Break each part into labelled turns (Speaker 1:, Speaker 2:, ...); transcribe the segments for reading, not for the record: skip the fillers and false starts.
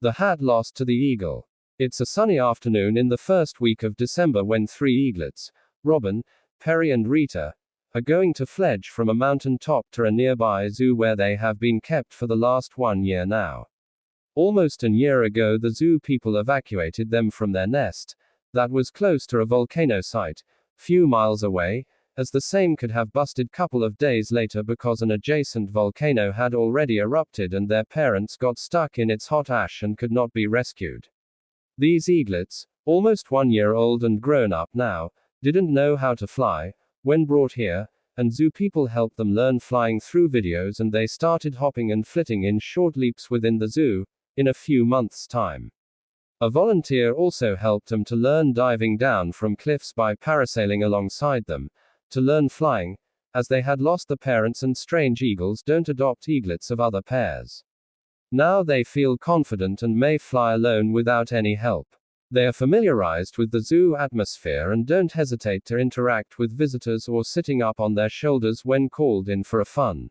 Speaker 1: The hat lost to the eagle. It's a sunny afternoon in the first week of December when three eaglets, Robin, Perry and Rita, are going to fledge from a mountain top to a nearby zoo where they have been kept for the last 1 year now. Almost a year ago the zoo people evacuated them from their nest, that was close to a volcano site, few miles away, as the same could have busted couple of days later because an adjacent volcano had already erupted and their parents got stuck in its hot ash and could not be rescued. These eaglets, almost 1 year old and grown up now, didn't know how to fly, when brought here, and zoo people helped them learn flying through videos and they started hopping and flitting in short leaps within the zoo, in a few months' time. A volunteer also helped them to learn diving down from cliffs by parasailing alongside them, to learn flying, as they had lost the parents and strange eagles don't adopt eaglets of other pairs. Now they feel confident and may fly alone without any help. They are familiarized with the zoo atmosphere and don't hesitate to interact with visitors or sitting up on their shoulders when called in for a fun.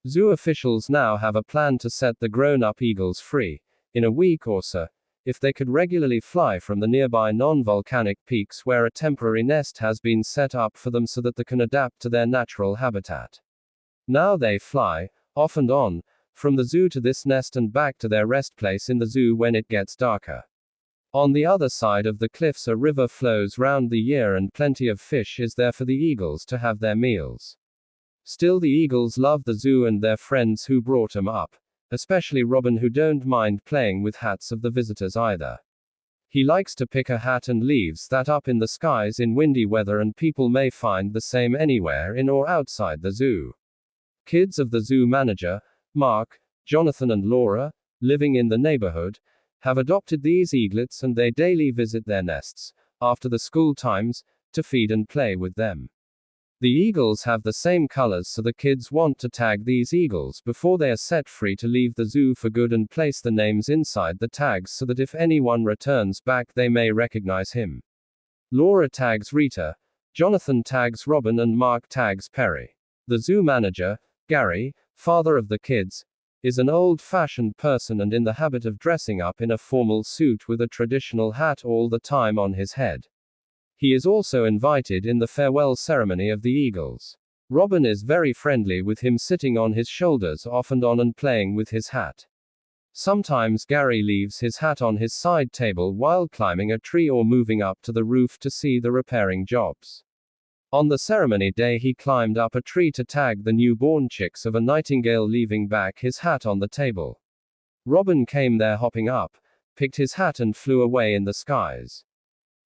Speaker 1: Zoo officials now have a plan to set the grown-up eagles free, in a week or so, if they could regularly fly from the nearby non-volcanic peaks where a temporary nest has been set up for them so that they can adapt to their natural habitat. Now they fly, off and on, from the zoo to this nest and back to their rest place in the zoo when it gets darker. On the other side of the cliffs a river flows round the year and plenty of fish is there for the eagles to have their meals. Still the eagles love the zoo and their friends who brought them up. Especially Robin, who don't mind playing with hats of the visitors either. He likes to pick a hat and leaves that up in the skies in windy weather, and people may find the same anywhere in or outside the zoo. Kids of the zoo manager, Mark, Jonathan and Laura, living in the neighborhood, have adopted these eaglets and they daily visit their nests, after the school times, to feed and play with them. The eagles have the same colors, so the kids want to tag these eagles before they are set free to leave the zoo for good and place the names inside the tags so that if anyone returns back they may recognize him. Laura tags Rita, Jonathan tags Robin and Mark tags Perry. The zoo manager, Gary, father of the kids, is an old-fashioned person and in the habit of dressing up in a formal suit with a traditional hat all the time on his head. He is also invited in the farewell ceremony of the eagles. Robin is very friendly with him, sitting on his shoulders off and on and playing with his hat. Sometimes Gary leaves his hat on his side table while climbing a tree or moving up to the roof to see the repairing jobs. On the ceremony day he climbed up a tree to tag the newborn chicks of a nightingale, leaving back his hat on the table. Robin came there hopping up, picked his hat and flew away in the skies.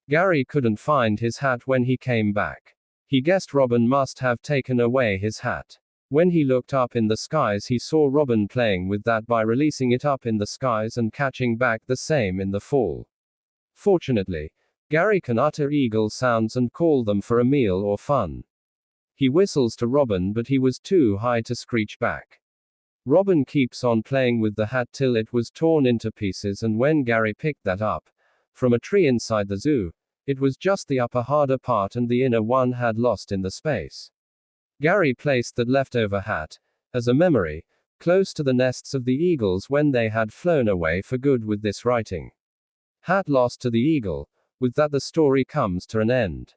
Speaker 1: Gary couldn't find his hat when he came back. He guessed Robin must have taken away his hat. When he looked up in the skies he saw Robin playing with that by releasing it up in the skies and catching back the same in the fall. Fortunately, Gary can utter eagle sounds and call them for a meal or fun. He whistles to Robin but he was too high to screech back. Robin keeps on playing with the hat till it was torn into pieces, and when Gary picked that up from a tree inside the zoo, it was just the upper harder part and the inner one had lost in the space. Gary placed that leftover hat, as a memory, close to the nests of the eagles when they had flown away for good with this writing. Hat lost to the eagle. With that the story comes to an end.